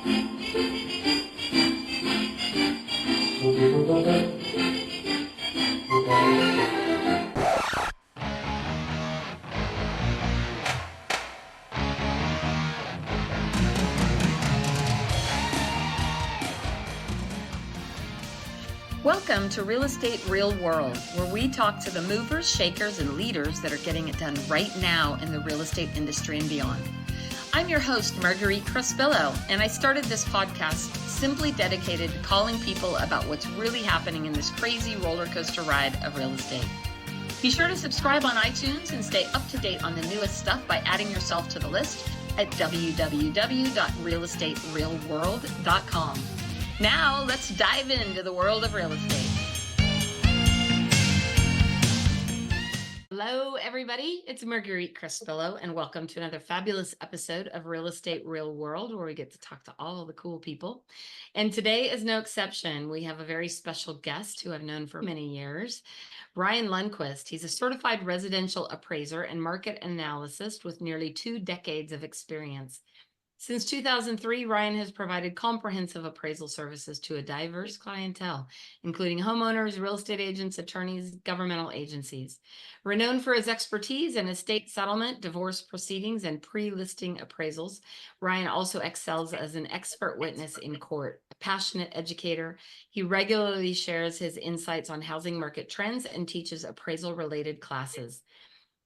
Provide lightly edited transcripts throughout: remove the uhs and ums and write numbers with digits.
Welcome to Real Estate Real World, where we talk to the movers, shakers, and leaders that are getting it done right now in the real estate industry and beyond. I'm your host, Marguerite Crespillo, and I started this podcast simply dedicated to calling people about what's really happening in this crazy roller coaster ride of real estate. Be sure to subscribe on iTunes and stay up to date on the newest stuff by adding yourself to the list at www.realestaterealworld.com. Now, let's dive into the world of real estate. Hello, everybody. It's Marguerite Crespillo, and welcome to another fabulous episode of Real Estate Real World, where we get to talk to all the cool people. And today is no exception. We have a very special guest who I've known for many years, Ryan Lundquist. He's a certified residential appraiser and market analyst with nearly 2 decades of experience. Since 2003, Ryan has provided comprehensive appraisal services to a diverse clientele, including homeowners, real estate agents, attorneys, governmental agencies. Renowned for his expertise in estate settlement, divorce proceedings, and pre-listing appraisals, Ryan also excels as an expert witness in court. A passionate educator, he regularly shares his insights on housing market trends and teaches appraisal-related classes.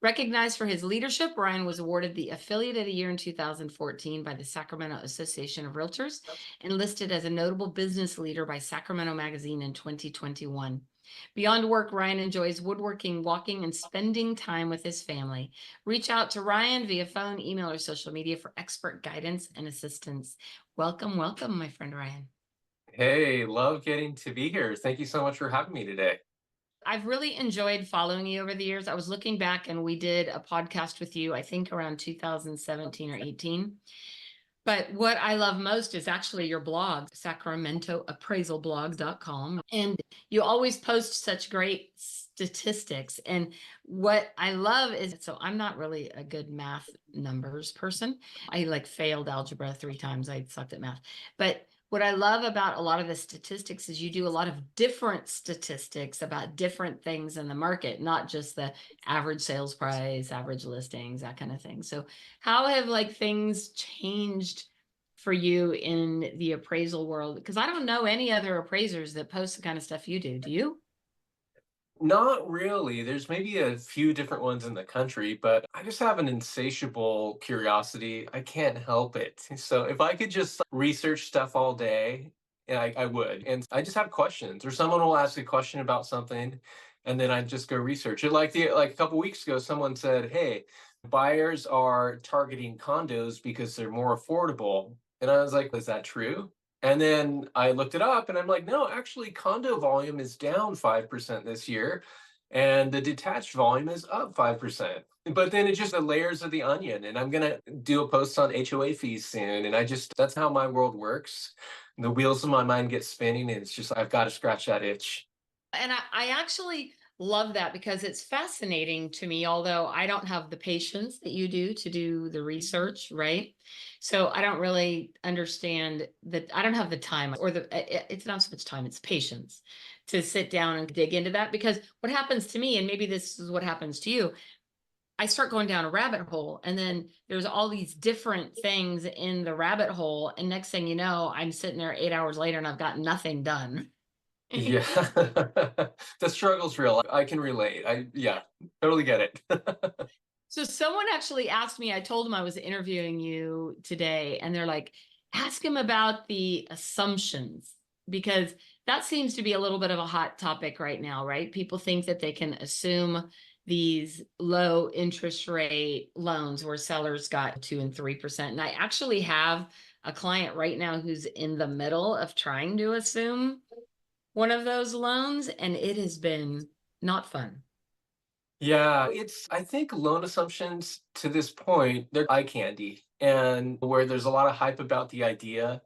Recognized for his leadership, Ryan was awarded the Affiliate of the Year in 2014 by the Sacramento Association of Realtors and listed as a notable business leader by Sacramento Magazine in 2021. Beyond work, Ryan enjoys woodworking, walking, and spending time with his family. Reach out to Ryan via phone, email, or social media for expert guidance and assistance. Welcome, my friend Ryan. Hey, love getting to be here. Thank you so much for having me today. I've really enjoyed following you over the years. I was looking back and we did a podcast with you, I think around 2017 or 18. But what I love most is actually your blog, sacramentoappraisalblog.com. And you always post such great statistics. And what I love is, so I'm not really a good math numbers person. I failed algebra 3 times. I sucked at math. But what I love about a lot of the statistics is you do a lot of different statistics about different things in the market, not just the average sales price, average listings, that kind of thing. So how have things changed for you in the appraisal world? Because I don't know any other appraisers that post the kind of stuff you do. Do you? Not really. There's maybe a few different ones in the country, but I just have an insatiable curiosity. I can't help it. So if I could just research stuff all day, and I would. And I just have questions, or someone will ask a question about something, and then I just go research it. Like a couple weeks ago, someone said, "Hey, buyers are targeting condos because they're more affordable." And I was like, "Is that true?" And then I looked it up and I'm like, no, actually condo volume is down 5% this year and the detached volume is up 5%. But then it's just the layers of the onion, and I'm going to do a post on HOA fees soon. And that's how my world works. The wheels of my mind get spinning and it's just, I've got to scratch that itch. And I actually love that because it's fascinating to me, although I don't have the patience that you do to do the research, right? So I don't really understand that. I don't have the time it's not so much time, it's patience to sit down and dig into that. Because what happens to me, and maybe this is what happens to you, I start going down a rabbit hole and then there's all these different things in the rabbit hole. And next thing you know, I'm sitting there 8 hours later and I've got nothing done. Yeah, the struggle's real. I can relate. Yeah, totally get it. So someone actually asked me, I told them I was interviewing you today, and they're like, ask him about the assumptions, because that seems to be a little bit of a hot topic right now, right? People think that they can assume these low interest rate loans where sellers got 2 and 3%. And I actually have a client right now who's in the middle of trying to assume one of those loans, and it has been not fun. Yeah, I think loan assumptions to this point, they're eye candy, and where there's a lot of hype about the idea,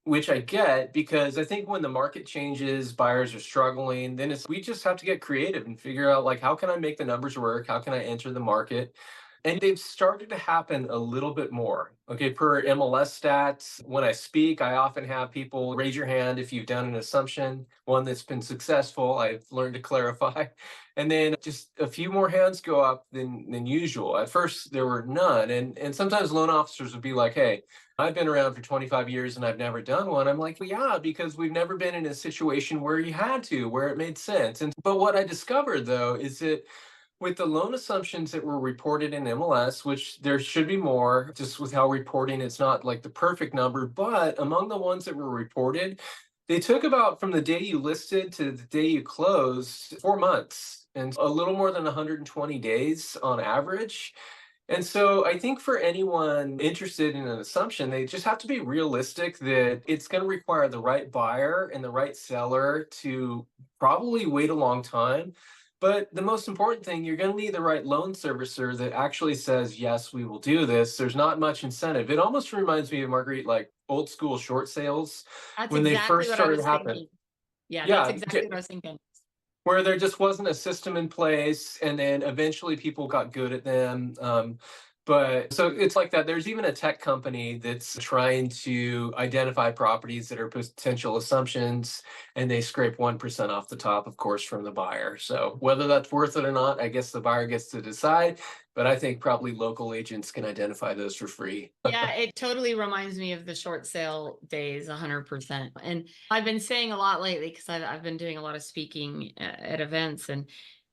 which I get because I think when the market changes, buyers are struggling, then we just have to get creative and figure out how can I make the numbers work? How can I enter the market? And they've started to happen a little bit more. Okay, per MLS stats, when I speak, I often have people raise your hand if you've done an assumption, one that's been successful. I've learned to clarify. And then just a few more hands go up than usual. At first, there were none. And sometimes loan officers would be like, hey, I've been around for 25 years and I've never done one. I'm like, well, yeah, because we've never been in a situation where you had to, where it made sense. And but what I discovered though is that with the loan assumptions that were reported in MLS, which there should be more, just with how reporting, it's not like the perfect number, but among the ones that were reported, they took about from the day you listed to the day you closed 4 months and a little more than 120 days on average. And so I think for anyone interested in an assumption, they just have to be realistic that it's going to require the right buyer and the right seller to probably wait a long time. But the most important thing, you're going to need the right loan servicer that actually says, yes, we will do this. There's not much incentive. It almost reminds me of Marguerite, like old school short sales That's when they exactly first what I started was to happen. thinking. Yeah, that's Yeah, exactly what I was thinking. where there just wasn't a system in place, and then eventually people got good at them. But so it's like that. There's even a tech company that's trying to identify properties that are potential assumptions, and they scrape 1% off the top, of course, from the buyer. So whether that's worth it or not, I guess the buyer gets to decide. But I think probably local agents can identify those for free. Yeah, it totally reminds me of the short sale days, 100%. And I've been saying a lot lately because I've been doing a lot of speaking at events. And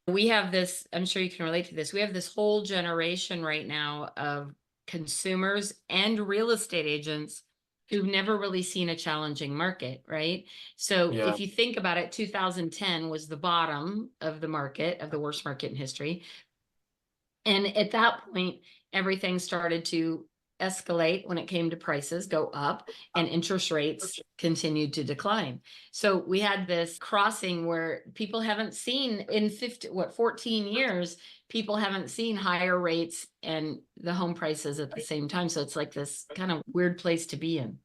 we have this, I'm sure you can relate to this. We have this whole generation right now of consumers and real estate agents who've never really seen a challenging market, right? So Yeah. if you think about it, 2010 was the bottom of the market, of the worst market in history. And at that point, everything started to escalate when it came to prices, go up, and interest rates continued to decline. So we had this crossing where people haven't seen in 14 years, people haven't seen higher rates and the home prices at the same time. So it's like this kind of weird place to be in.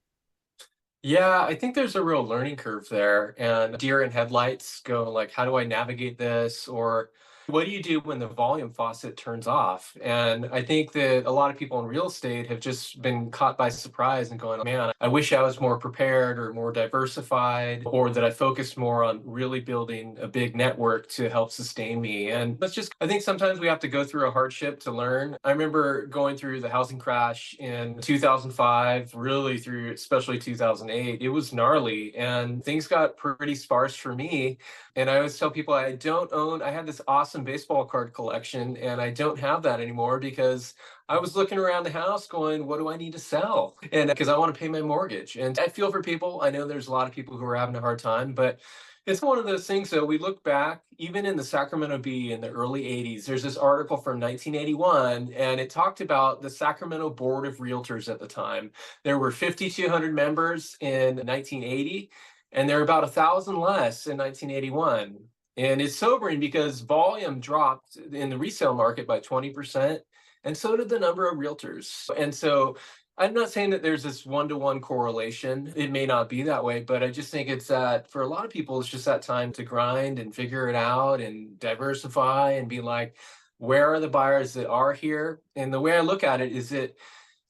Yeah, I think there's a real learning curve there, and deer in headlights go like, how do I navigate this? Or what do you do when the volume faucet turns off? And I think that a lot of people in real estate have just been caught by surprise and going, man, I wish I was more prepared or more diversified, or that I focused more on really building a big network to help sustain me. And that's just, I think sometimes we have to go through a hardship to learn. I remember going through the housing crash in 2005, really through especially 2008. It was gnarly and things got pretty sparse for me. And I always tell people I had this awesome baseball card collection and I don't have that anymore because I was looking around the house going, what do I need to sell? And because I want to pay my mortgage. And I feel for people. I know there's a lot of people who are having a hard time, but it's one of those things that we look back, even in the Sacramento Bee in the early 80s, there's this article from 1981, and it talked about the Sacramento Board of Realtors at the time. There were 5,200 members in 1980, and there are about 1,000 less in 1981. And it's sobering because volume dropped in the resale market by 20%, and so did the number of realtors. And so I'm not saying that there's this one-to-one correlation. It may not be that way, but I just think it's that for a lot of people, it's just that time to grind and figure it out and diversify and be like, where are the buyers that are here? And the way I look at it is that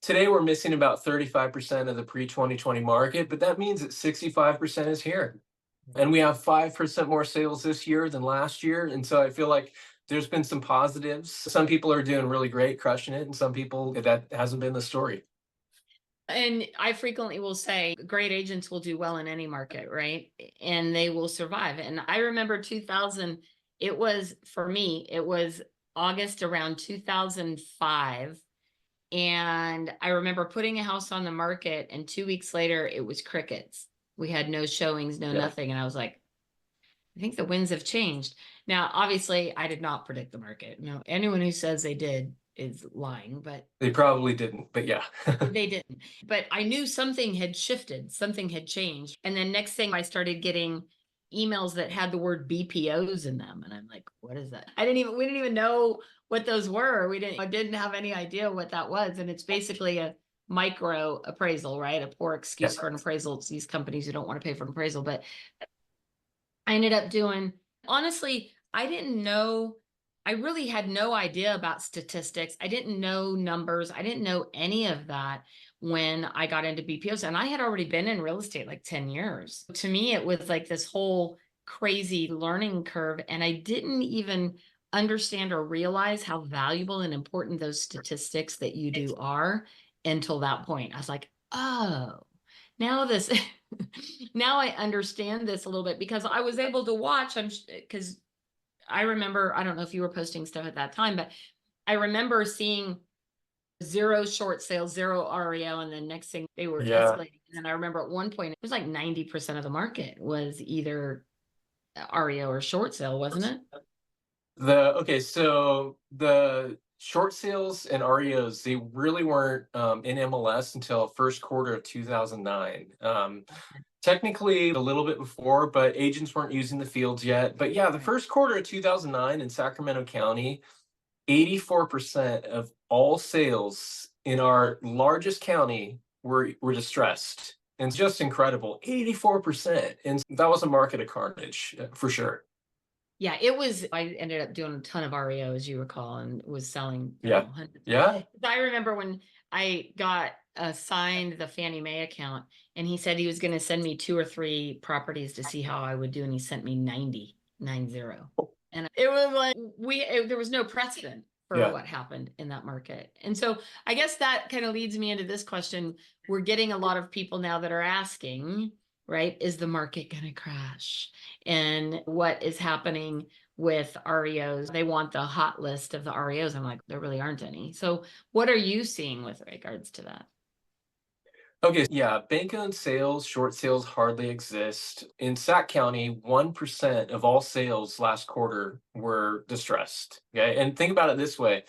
today we're missing about 35% of the pre-2020 market, but that means that 65% is here. And we have 5% more sales this year than last year. And so I feel like there's been some positives. Some people are doing really great, crushing it, and some people that hasn't been the story. And I frequently will say great agents will do well in any market, right? And they will survive. And I remember 2000, it was for me, it was August around 2005. And I remember putting a house on the market, and 2 weeks later, it was crickets. We had no showings, no Yeah. nothing. And I was like, I think the winds have changed. Now, obviously, I did not predict the market. No, anyone who says they did is lying, but They probably didn't, but yeah. they didn't. But I knew something had shifted, something had changed. And then next thing I started getting emails that had the word BPOs in them. And I'm like, what is that? We didn't even know what those were. I didn't have any idea what that was. And it's basically a micro appraisal, right? A poor Yeah. excuse for an appraisal. It's these companies who don't want to pay for an appraisal. But I ended up doing, honestly, I didn't know. I really had no idea about statistics. I didn't know numbers. I didn't know any of that when I got into BPOs. And I had already been in real estate like 10 years. To me, it was like this whole crazy learning curve. And I didn't even understand or realize how valuable and important those statistics that you do are until that point. I was like, oh, now this, now I understand this a little bit because I was able to watch, because I remember, I don't know if you were posting stuff at that time, but I remember seeing zero short sales, zero REO, and then next thing they were Yeah. escalating. And I remember at one point, it was like 90% of the market was either REO or short sale, wasn't it? So the short sales and REOs, they really weren't in MLS until first quarter of 2009. Technically a little bit before, but agents weren't using the fields yet. But yeah, the Right. first quarter of 2009 in Sacramento County, 84% of all sales in our largest county were distressed. And it's just incredible. 84%. And that was a market of carnage for sure. Yeah, it was. I ended up doing a ton of REO, as you recall, and was selling, Yeah. hundreds. Yeah. I remember when I got assigned the Fannie Mae account, and he said he was going to send me 2 or 3 properties to see how I would do, and he sent me 90. And it was like there was no precedent for Yeah. what happened in that market. And so I guess that kind of leads me into this question. We're getting a lot of people now that are asking, right, is the market going to crash? And what is happening with REOs? They want the hot list of the REOs. I'm like, there really aren't any. So what are you seeing with regards to that? Okay, yeah, bank-owned sales, short sales hardly exist. In Sac County, 1% of all sales last quarter were distressed. Okay, and think about it this way.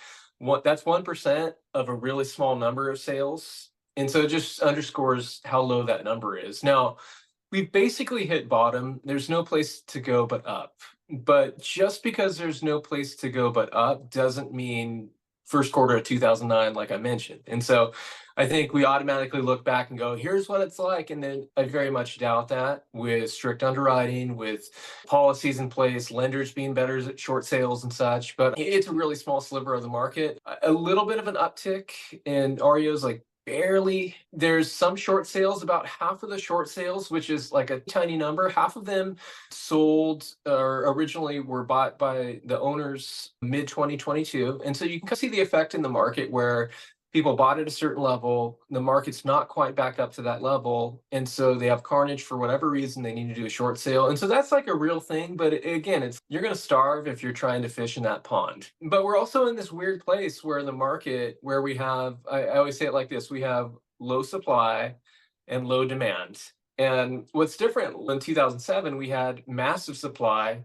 That's 1% of a really small number of sales. And so it just underscores how low that number is. Now, we've basically hit bottom. There's no place to go but up. But just because there's no place to go but up doesn't mean first quarter of 2009, like I mentioned. And so I think we automatically look back and go, here's what it's like. And then I very much doubt that with strict underwriting, with policies in place, lenders being better at short sales and such. But it's a really small sliver of the market. A little bit of an uptick in REOs, like barely. There's some short sales, about half of the short sales, which is like a tiny number. Half of them sold or originally were bought by the owners mid 2022. And so you can see the effect in the market where people bought at a certain level, the market's not quite back up to that level. And so they have carnage for whatever reason, they need to do a short sale. And so that's like a real thing. But again, it's you're going to starve if you're trying to fish in that pond. But we're also in this weird place where the market, where we have, I always say it like this, we have low supply and low demand. And what's different in 2007, we had massive supply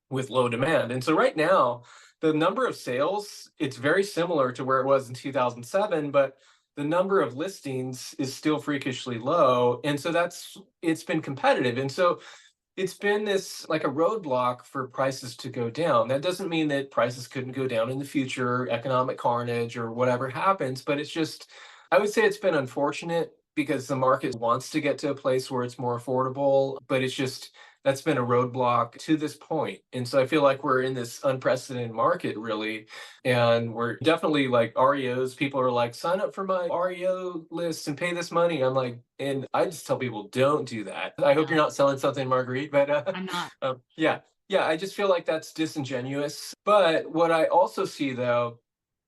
with low demand. And so right now, the number of sales, it's very similar to where it was in 2007, but the number of listings is still freakishly low. And so it's been competitive. And so it's been this like a roadblock for prices to go down. That doesn't mean that prices couldn't go down in the future, economic carnage or whatever happens, but it's just, I would say it's been unfortunate because the market wants to get to a place where it's more affordable, but it's just, that's been a roadblock to this point. And so I feel like we're in this unprecedented market really. And we're definitely like REOs. People are like, sign up for my REO list and pay this money. I'm like, and I just tell people, don't do that. I hope you're No, not selling something, Marguerite, but I'm not. yeah. Yeah, I just feel like that's disingenuous. But what I also see though,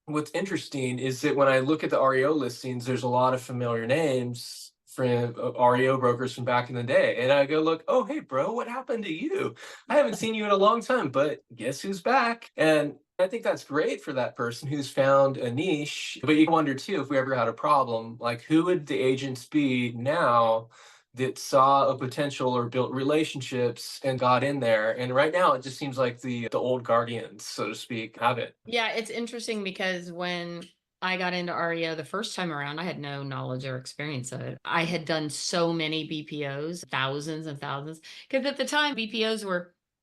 what's interesting is that when I look at the REO listings, there's a lot of familiar names from REO brokers from back in the day. And I go, look, oh, hey, bro, what happened to you? I haven't seen you in a long time, but guess who's back? And I think that's great for that person who's found a niche. But you wonder too, if we ever had a problem, like who would the agents be now that saw a potential or built relationships and got in there? And right now, it just seems like the old guardians, so to speak, have it. Yeah, it's interesting because when I got into REO the first time around, I had no knowledge or experience of it. I had done so many BPOs, thousands and thousands, because at the time BPOs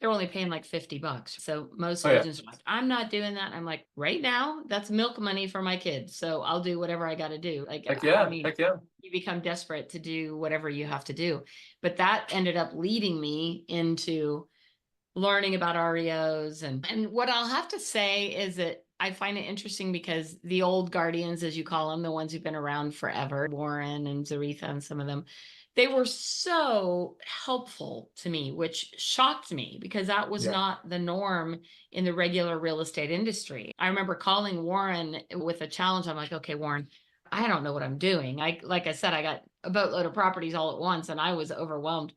they're only paying like $50. So most Oh yeah. agents are like, I'm not doing that. I'm like, right now, that's milk money for my kids. So I'll do whatever I got to do. Like, Heck I yeah. mean, Heck yeah. you become desperate to do whatever you have to do. But that ended up leading me into learning about REOs. And what I'll have to say is that I find it interesting because the old guardians, as you call them, the ones who've been around forever, Warren and Zaretha and some of them, they were so helpful to me, which shocked me because that was Yeah. not the norm in the regular real estate industry. I remember calling Warren with a challenge. I'm like, okay, Warren, I don't know what I'm doing. Like I said, I got a boatload of properties all at once and I was overwhelmed.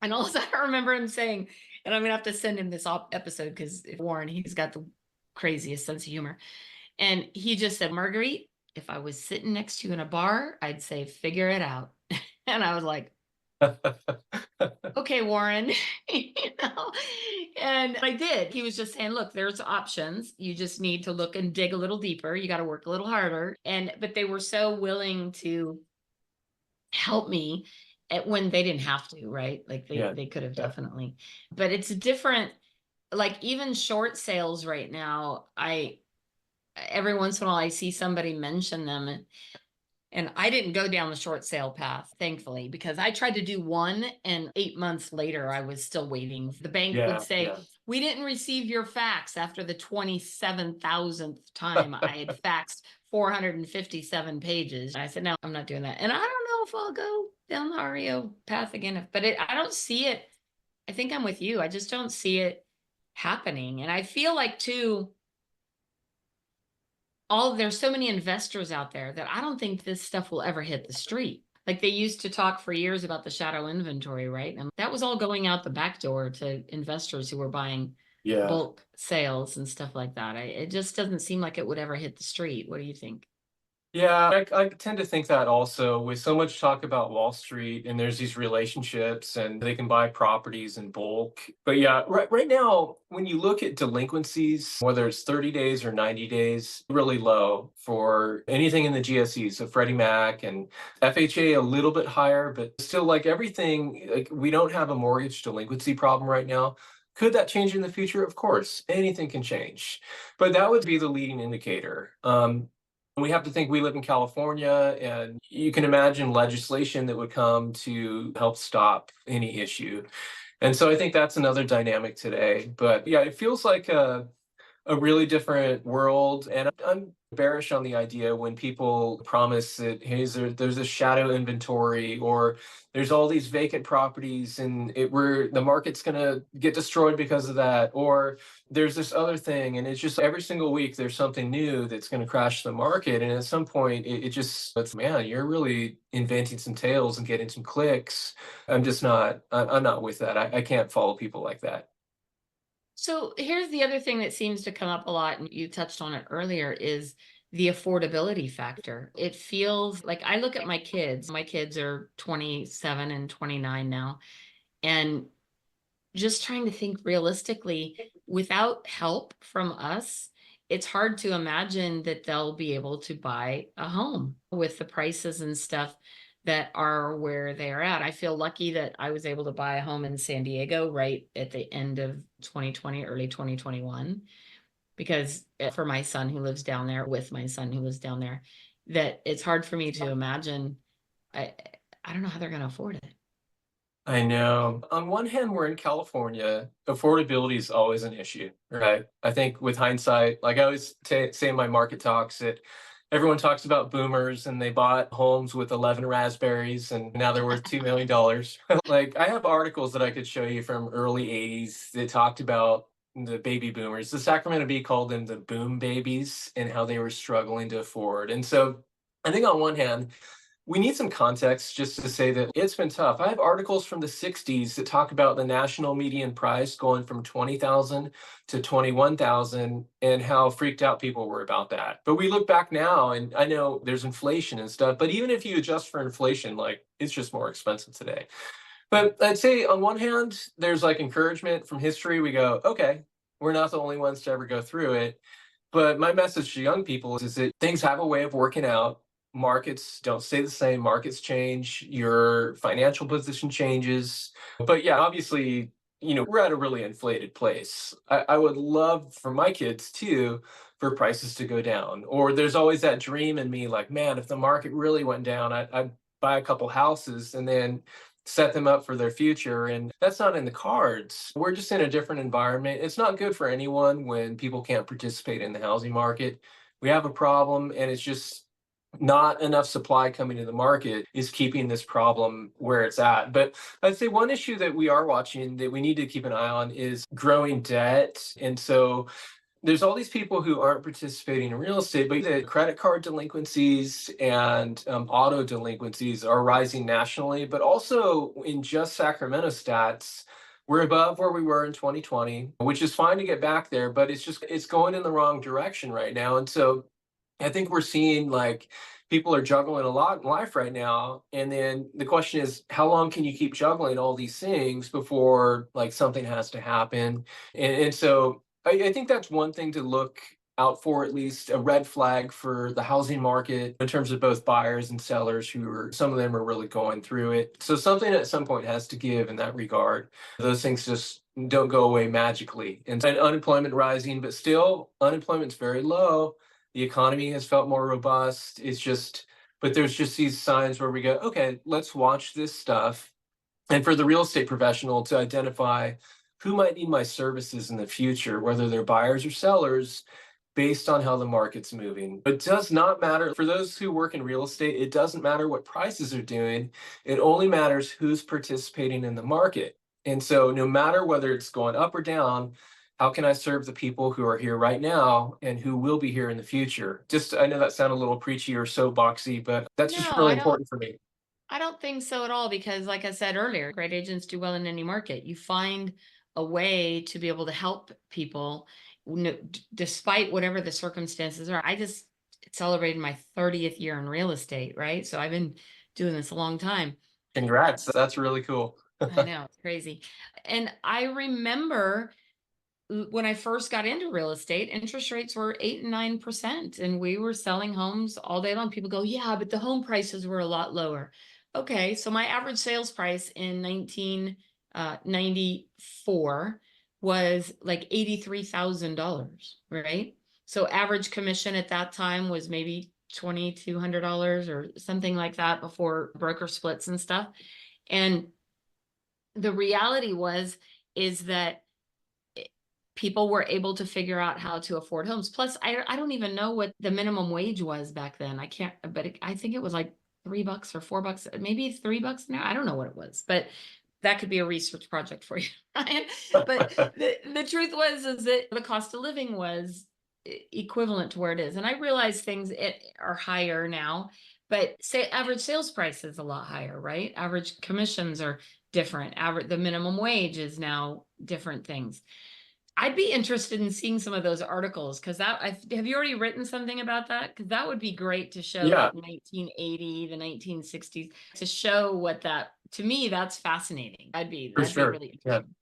And also I remember him saying, and I'm gonna have to send him this episode because Warren, he's got the craziest sense of humor. And he just said, Marguerite, if I was sitting next to you in a bar, I'd say, figure it out. And I was like, okay, Warren, you know, and I did. He was just saying, look, there's options. You just need to look and dig a little deeper. You got to work a little harder. But they were so willing to help me when they didn't have to, right? Like Yeah. they could have Yeah. definitely, but it's different. Like even short sales right now, every once in a while I see somebody mention them, and I didn't go down the short sale path, thankfully, because I tried to do one and 8 months later, I was still waiting. The bank would Yeah. say, Yeah. we didn't receive your fax after the 27,000th time I had faxed 457 pages. I said, no, I'm not doing that. And I don't know if I'll go down the REO path again, but I don't see it. I think I'm with you. I just don't see it happening. And I feel like too, there's so many investors out there that I don't think this stuff will ever hit the street. Like they used to talk for years about the shadow inventory, right? And that was all going out the back door to investors who were buying Yeah. bulk sales and stuff like that. It just doesn't seem like it would ever hit the street. What do you think? Yeah, I tend to think that also with so much talk about Wall Street and there's these relationships and they can buy properties in bulk. But yeah, right now, when you look at delinquencies, whether it's 30 days or 90 days, really low for anything in the GSEs. So Freddie Mac and FHA a little bit higher, but still like everything, like we don't have a mortgage delinquency problem right now. Could that change in the future? Of course, anything can change, but that would be the leading indicator. We have to think we live in California, and you can imagine legislation that would come to help stop any issue. And so I think that's another dynamic today. But yeah, it feels like a really different world. And I'm bearish on the idea when people promise that, hey, there's a shadow inventory or there's all these vacant properties and where the market's going to get destroyed because of that. Or there's this other thing. And it's just every single week there's something new that's going to crash the market. And at some point, it's, man, you're really inventing some tales and getting some clicks. I'm not with that. I can't follow people like that. So here's the other thing that seems to come up a lot, and you touched on it earlier, is the affordability factor. It feels like I look at my kids. My kids are 27 and 29 now, and just trying to think realistically, without help from us, it's hard to imagine that they'll be able to buy a home with the prices and stuff that are where they are at. I feel lucky that I was able to buy a home in San Diego right at the end of 2020, early 2021, because for my son who lives down there, with my son who lives down there, that it's hard for me to imagine. I, I don't know how they're going to afford it. I know. On one hand, we're in California. Affordability is always an issue, right? I think with hindsight, like I always say in my market talks, that everyone talks about boomers and they bought homes with 11 raspberries and now they're worth $2 million. Like I have articles that I could show you from early 80s that talked about the baby boomers. The Sacramento Bee called them the boom babies and how they were struggling to afford. And so I think on one hand, we need some context just to say that it's been tough. I have articles from the 60s that talk about the national median price going from 20,000 to 21,000 and how freaked out people were about that. But we look back now and I know there's inflation and stuff, but even if you adjust for inflation, like it's just more expensive today. But I'd say on one hand, there's like encouragement from history. We go, okay, we're not the only ones to ever go through it. But my message to young people is that things have a way of working out. Markets don't stay the same, markets change, your financial position changes. But yeah, obviously, we're at a really inflated place. I would love for my kids too for prices to go down. Or there's always that dream in me like, man, if the market really went down, I'd buy a couple houses and then set them up for their future. And that's not in the cards. We're just in a different environment. It's not good for anyone when people can't participate in the housing market. We have a problem, and it's just not enough supply coming to the market is keeping this problem where it's at. But I'd say one issue that we are watching that we need to keep an eye on is growing debt. And so there's all these people who aren't participating in real estate, but the credit card delinquencies and auto delinquencies are rising nationally, but also in just Sacramento stats. We're above where we were in 2020, which is fine to get back there, but it's going in the wrong direction right now. And so I think we're seeing like people are juggling a lot in life right now. And then the question is, how long can you keep juggling all these things before like something has to happen? And so I think that's one thing to look out for, at least a red flag for the housing market in terms of both buyers and sellers who are, some of them are really going through it. So something at some point has to give in that regard. Those things just don't go away magically. And unemployment rising, but still unemployment's very low. The economy has felt more robust. It's just, but there's just these signs where we go, okay, let's watch this stuff. And for the real estate professional to identify who might need my services in the future, whether they're buyers or sellers, based on how the market's moving. It does not matter for those who work in real estate, it doesn't matter what prices are doing. It only matters who's participating in the market. And so no matter whether it's going up or down, how can I serve the people who are here right now and who will be here in the future? Just, I know that sounded a little preachy or soapboxy, but that's just No, really important for me. I don't think so at all because, like I said earlier, great agents do well in any market. You find a way to be able to help people despite whatever the circumstances are. I just celebrated my 30th year in real estate, right? So I've been doing this a long time. Congrats. That's really cool. I know, it's crazy. And I remember when I first got into real estate, interest rates were 8 and 9%, and we were selling homes all day long. People go, yeah, but the home prices were a lot lower. Okay, so my average sales price in 1994 was like $83,000, right? So average commission at that time was maybe $2,200 or something like that before broker splits and stuff. And the reality is that people were able to figure out how to afford homes. Plus, I don't even know what the minimum wage was back then. I can't, but I think it was like $3 or $4, maybe $3 now. I don't know what it was, but that could be a research project for you, Ryan. But the truth is that the cost of living was equivalent to where it is. And I realize things are higher now, but say average sales price is a lot higher, right? Average commissions are different. The minimum wage is now different things. I'd be interested in seeing some of those articles because have you already written something about that? Because that would be great to show Yeah, like 1980, the 1960s, to show what that, to me, that's fascinating. for That'd be sure. really Yeah. interesting.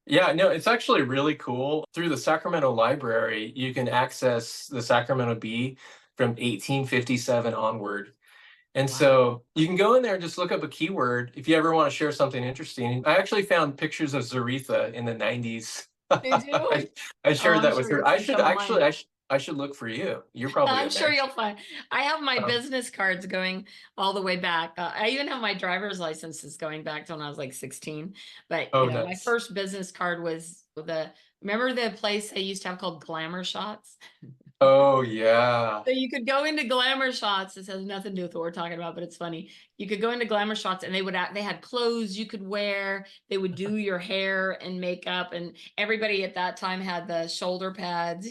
Yeah, no, it's actually really cool. Through the Sacramento Library, you can access the Sacramento Bee from 1857 onward. And Wow. so you can go in there and just look up a keyword if you ever want to share something interesting. I actually found pictures of Zaretha in the 90s. Did you? I Oh, shared I'm that with sure her. you'll I find should some of actually, mine. I should look for you. You're probably I'm a sure match. you'll find. I have my Um, business cards going all the way back. I even have my driver's licenses going back to when I was like 16. But oh, my nice. first business card was remember the place they used to have called Glamour Shots? Oh, yeah. So you could go into Glamour Shots. This has nothing to do with what we're talking about, but it's funny. You could go into Glamour Shots and they had clothes you could wear. They would do your hair and makeup, and everybody at that time had the shoulder pads.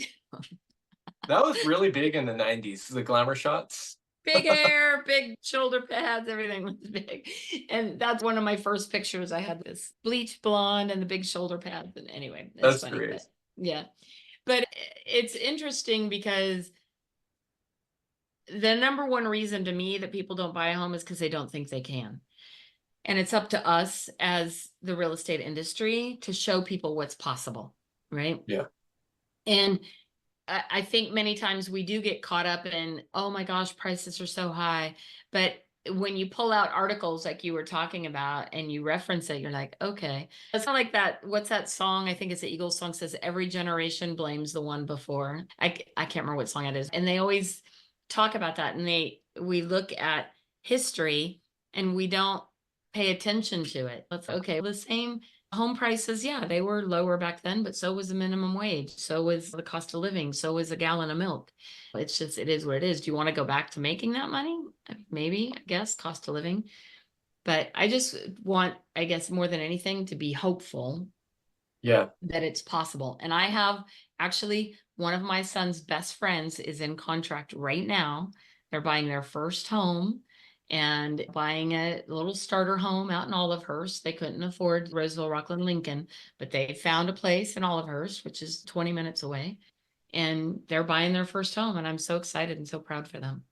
That was really big in the 90s, the glamour shots. Big hair, big shoulder pads, everything was big. And that's one of my first pictures. I had this bleach blonde and the big shoulder pads. And anyway, it's That's funny, but great. yeah. But it's interesting because the number one reason to me that people don't buy a home is because they don't think they can. And it's up to us as the real estate industry to show people what's possible, right? Yeah. And I think many times we do get caught up in, oh my gosh, prices are so high. But when you pull out articles like you were talking about and you reference it, you're like, okay. It's not like that. What's that song? I think it's the Eagles song, says every generation blames the one before. I can't remember what song it is. And they always talk about that. And we look at history and we don't pay attention to it. Let's okay, the same home prices, yeah, they were lower back then, but so was the minimum wage, so was the cost of living, so was a gallon of milk. It's just, it is what it is. Do you want to go back to making that money? Maybe, I guess, cost of living. But I just want, I guess, more than anything, to be hopeful Yeah. that it's possible. And I have actually one of my son's best friends is in contract right now. They're buying their first home and buying a little starter home out in Olivehurst. They couldn't afford Roseville, Rockland, Lincoln, but they found a place in Olivehurst, which is 20 minutes away. And they're buying their first home. And I'm so excited and so proud for them.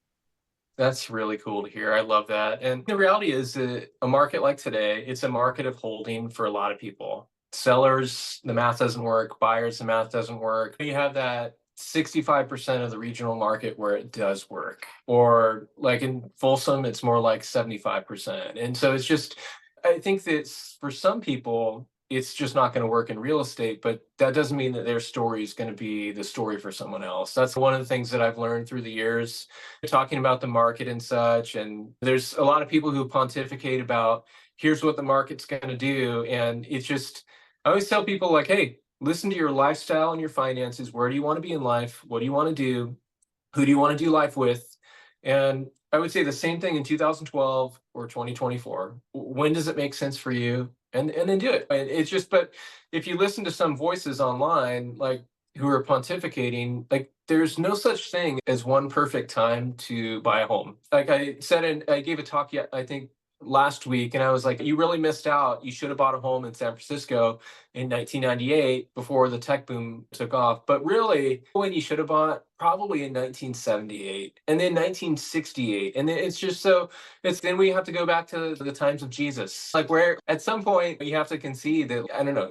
That's really cool to hear. I love that. And the reality is that a market like today, it's a market of holding for a lot of people. Sellers, the math doesn't work. Buyers, the math doesn't work. You have that 65% of the regional market where it does work. Or like in Folsom, it's more like 75%. And so it's just, I think that for some people, it's just not going to work in real estate, but that doesn't mean that their story is going to be the story for someone else. That's one of the things that I've learned through the years, talking about the market and such. And there's a lot of people who pontificate about here's what the market's going to do. And it's just, I always tell people like, hey, listen to your lifestyle and your finances. Where do you want to be in life? What do you want to do? Who do you want to do life with? And I would say the same thing in 2012 or 2024. When does it make sense for you? And then do it. And it's just, but if you listen to some voices online, like who are pontificating, like there's no such thing as one perfect time to buy a home. Like I said, and I gave a talk yet, I think last week, and I was like, you really missed out. You should have bought a home in San Francisco in 1998 before the tech boom took off. But really, when you should have bought probably in 1978 and then 1968. And then it's just so it's then we have to go back to the times of Jesus. Like where at some point you have to concede that I don't know,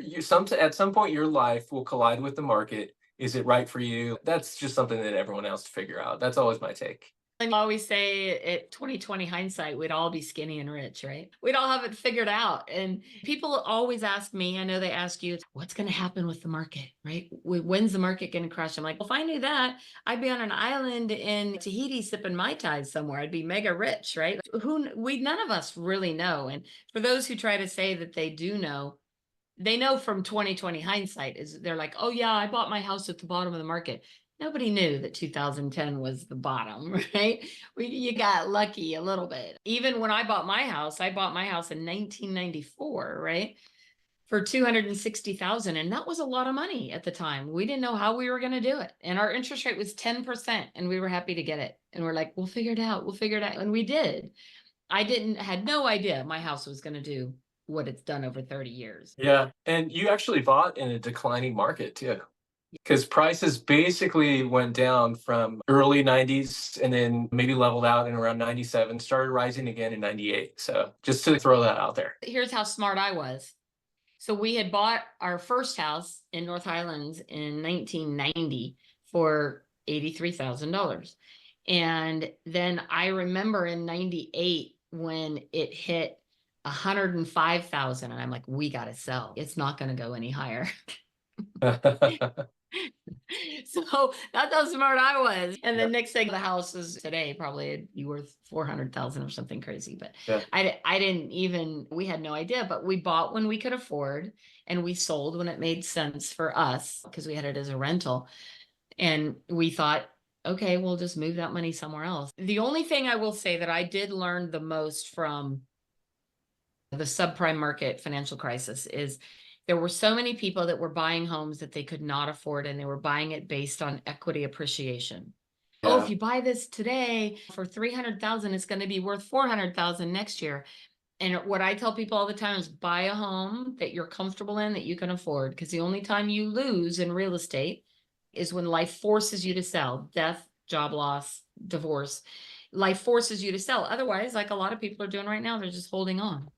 at some point your life will collide with the market. Is it right for you? That's just something that everyone else to figure out. That's always my take. I always say at 2020 hindsight, we'd all be skinny and rich, right? We'd all have it figured out. And people always ask me, I know they ask you, what's going to happen with the market, right? When's the market going to crash? I'm like, well, if I knew that, I'd be on an island in Tahiti sipping Mai Tais somewhere. I'd be mega rich, right? None of us really know. And for those who try to say that they do know, they know from 2020 hindsight is they're like, oh yeah, I bought my house at the bottom of the market. Nobody knew that 2010 was the bottom, right? You got lucky a little bit. Even when I bought my house in 1994, right? For 260,000. And that was a lot of money at the time. We didn't know how we were going to do it. And our interest rate was 10%, and we were happy to get it. And we're like, we'll figure it out. We'll figure it out. And we did. Had no idea my house was going to do what it's done over 30 years. Yeah. And you actually bought in a declining market too. Because prices basically went down from early 90s and then maybe leveled out in around 97, started rising again in 98. So just to throw that out there. Here's how smart I was. So we had bought our first house in North Highlands in 1990 for $83,000. And then I remember in 98 when it hit 105,000, and I'm like, we got to sell. It's not going to go any higher. So that's how smart I was. And the next thing, the house is today probably be worth 400,000 or something crazy. But Yeah. I didn't even, we had no idea, but we bought when we could afford and we sold when it made sense for us because we had it as a rental. And we thought, okay, we'll just move that money somewhere else. The only thing I will say that I did learn the most from the subprime market financial crisis is there were so many people that were buying homes that they could not afford, and they were buying it based on equity appreciation. Yeah. Oh, if you buy this today for 300,000, it's going to be worth 400,000 next year. And what I tell people all the time is buy a home that you're comfortable in, that you can afford, because the only time you lose in real estate is when life forces you to sell. Death, job loss, divorce. Life forces you to sell. Otherwise, like a lot of people are doing right now, they're just holding on.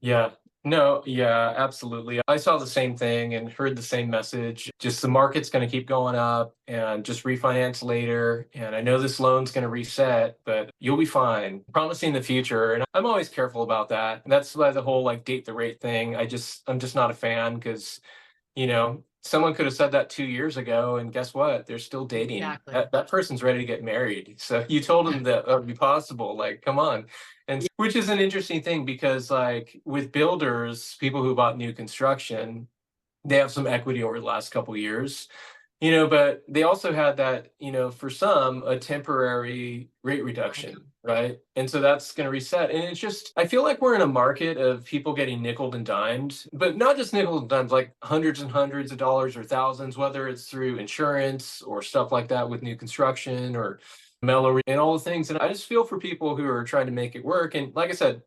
Yeah. No, yeah, absolutely. I saw the same thing and heard the same message. Just the market's going to keep going up and just refinance later. And I know this loan's going to reset, but you'll be fine. Promising the future. And I'm always careful about that. And that's why the whole like date the rate thing, I'm just not a fan because, someone could have said that 2 years ago and guess what? They're still dating. Exactly. That person's ready to get married. So you told them that would be possible. Like, come on. And which is an interesting thing because like with builders, people who bought new construction, they have some equity over the last couple of years. But they also had that, for some, a temporary rate Right. reduction, right? And so that's going to reset. And it's just, I feel like we're in a market of people getting nickeled and dimed, but not just nickeled and dimed, like hundreds and hundreds of dollars or thousands, whether it's through insurance or stuff like that with new construction or mellow and all the things. And I just feel for people who are trying to make it work. And like I said,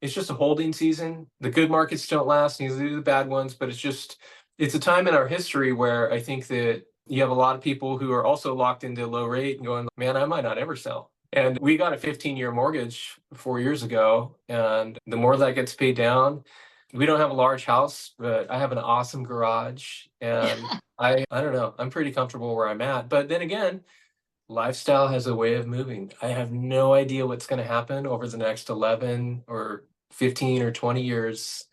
it's just a holding season. The good markets don't last, neither do the bad ones, but it's a time in our history where I think that you have a lot of people who are also locked into low rate and going, man, I might not ever sell. And we got a 15-year mortgage 4 years ago. And the more that gets paid down, we don't have a large house, but I have an awesome garage. And I don't know, I'm pretty comfortable where I'm at. But then again, lifestyle has a way of moving. I have no idea what's going to happen over the next 11 or 15 or 20 years.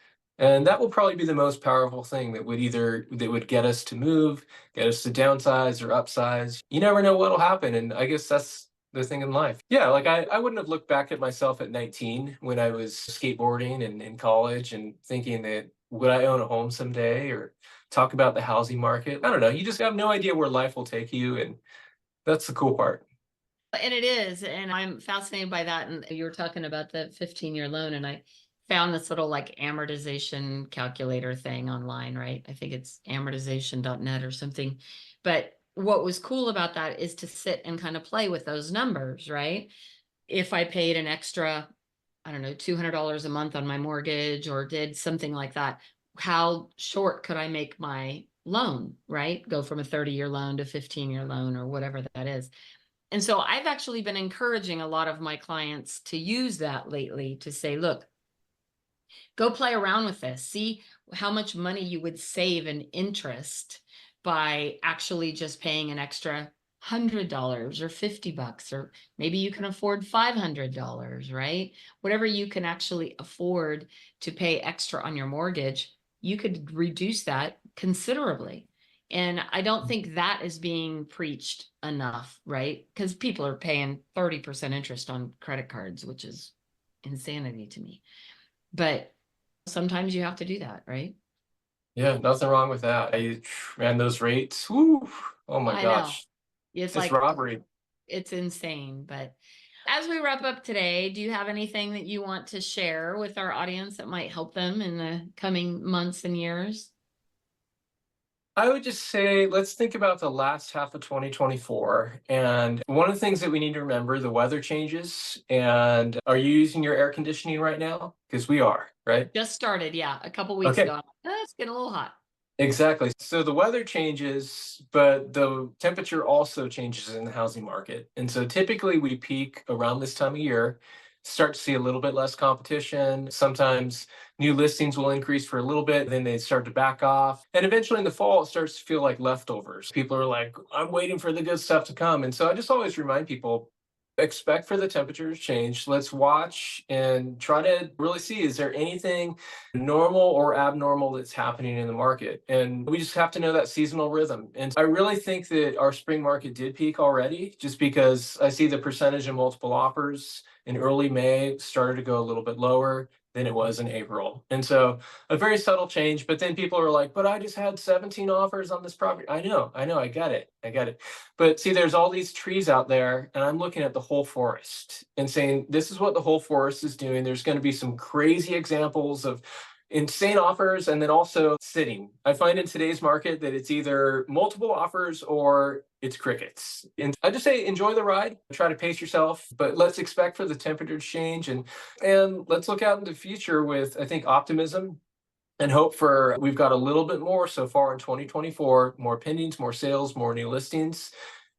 And that will probably be the most powerful thing that would get us to move, get us to downsize or upsize. You never know what'll happen. And I guess that's the thing in life. Yeah, like I wouldn't have looked back at myself at 19 when I was skateboarding and in college and thinking that would I own a home someday or talk about the housing market. I don't know. You just have no idea where life will take you. And that's the cool part. And it is, and I'm fascinated by that. And you were talking about the 15-year loan, and I found this little like amortization calculator thing online, right? I think it's amortization.net or something. But what was cool about that is to sit and kind of play with those numbers, right? If I paid an extra, I don't know, $200 a month on my mortgage or did something like that, how short could I make my loan, right? Go from a 30-year loan to 15-year loan or whatever that is. And so I've actually been encouraging a lot of my clients to use that lately to say, look, go play around with this. See how much money you would save in interest by actually just paying an extra $100 or $50, or maybe you can afford $500, right? Whatever you can actually afford to pay extra on your mortgage, you could reduce that considerably. And I don't think that is being preached enough, right? Because people are paying 30% interest on credit cards, which is insanity to me. But sometimes you have to do that, right? Yeah, nothing wrong with that. Man, those rates, whoo, oh my I know. gosh, It's it's like, robbery. it's insane. But as we wrap up today, do you have anything that you want to share with our audience that might help them in the coming months and years? I would just say, let's think about the last half of 2024. And one of the things that we need to remember, the weather changes. And are you using your air conditioning right now? Because we are, right? Just started, yeah, a couple weeks Okay. ago. It's getting a little hot. Exactly. So the weather changes, but the temperature also changes in the housing market. And so typically we peak around this time of year, start to see a little bit less competition. Sometimes new listings will increase for a little bit, then they start to back off. And eventually in the fall, it starts to feel like leftovers. People are like, I'm waiting for the good stuff to come. And so I just always remind people, expect for the temperature to change. Let's watch and try to really see, is there anything normal or abnormal that's happening in the market? And we just have to know that seasonal rhythm. And I really think that our spring market did peak already, just because I see the percentage of multiple offers in early May started to go a little bit lower than it was in April. And so a very subtle change, but then people are like, but I just had 17 offers on this property. I know, I get it. I get it. But see, there's all these trees out there, and I'm looking at the whole forest and saying, this is what the whole forest is doing. There's going to be some crazy examples of insane offers and then also sitting. I find in today's market that it's either multiple offers or it's crickets. And I just say enjoy the ride, try to pace yourself, but let's expect for the temperature to change and let's look out into the future with, I think, optimism and hope for we've got a little bit more so far in 2024, more pendings, more sales, more new listings.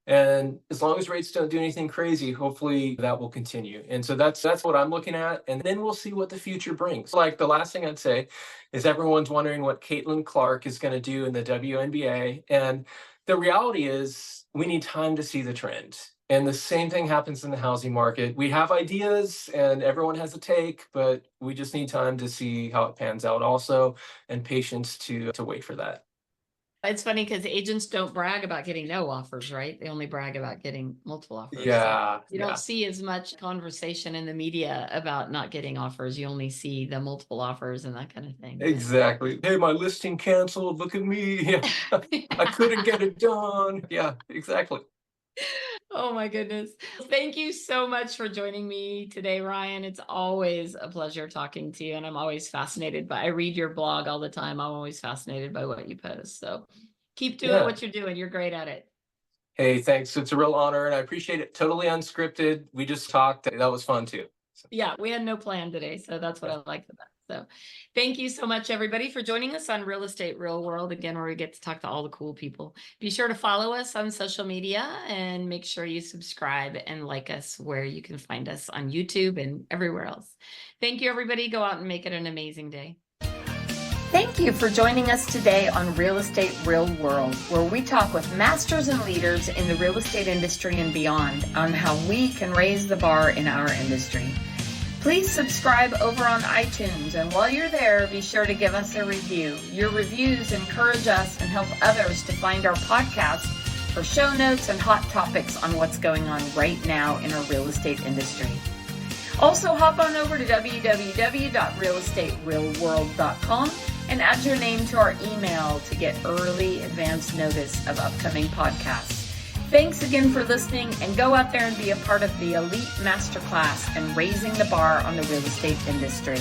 And as long as rates don't do anything crazy, hopefully that will continue. And so that's what I'm looking at. And then we'll see what the future brings. Like the last thing I'd say is everyone's wondering what Caitlin Clark is going to do in the WNBA. And the reality is we need time to see the trend. And the same thing happens in the housing market. We have ideas and everyone has a take, but we just need time to see how it pans out also and patience to wait for that. It's funny because agents don't brag about getting no offers, right? They only brag about getting multiple offers. So Yeah, you don't see as much conversation in the media about not getting offers. You only see the multiple offers and that kind of thing. exactly. Hey, my listing canceled. Look at me. I couldn't get it done. Yeah, exactly. Oh my goodness. Thank you so much for joining me today, Ryan. It's always a pleasure talking to you. And I'm always fascinated I read your blog all the time. I'm always fascinated by what you post. So keep doing Yeah. what you're doing. You're great at it. Hey, thanks. It's a real honor and I appreciate it. Totally unscripted. We just talked. That was fun too. Yeah, we had no plan today. So that's what I like about it. So thank you so much, everybody, for joining us on Real Estate Real World, again, where we get to talk to all the cool people. Be sure to follow us on social media and make sure you subscribe and like us where you can find us on YouTube and everywhere else. Thank you, everybody. Go out and make it an amazing day. Thank you for joining us today on Real Estate Real World, where we talk with masters and leaders in the real estate industry and beyond on how we can raise the bar in our industry. Please subscribe over on iTunes, and while you're there, be sure to give us a review. Your reviews encourage us and help others to find our podcast for show notes and hot topics on what's going on right now in our real estate industry. Also, hop on over to www.realestaterealworld.com and add your name to our email to get early advance notice of upcoming podcasts. Thanks again for listening, and go out there and be a part of the elite masterclass and raising the bar on the real estate industry.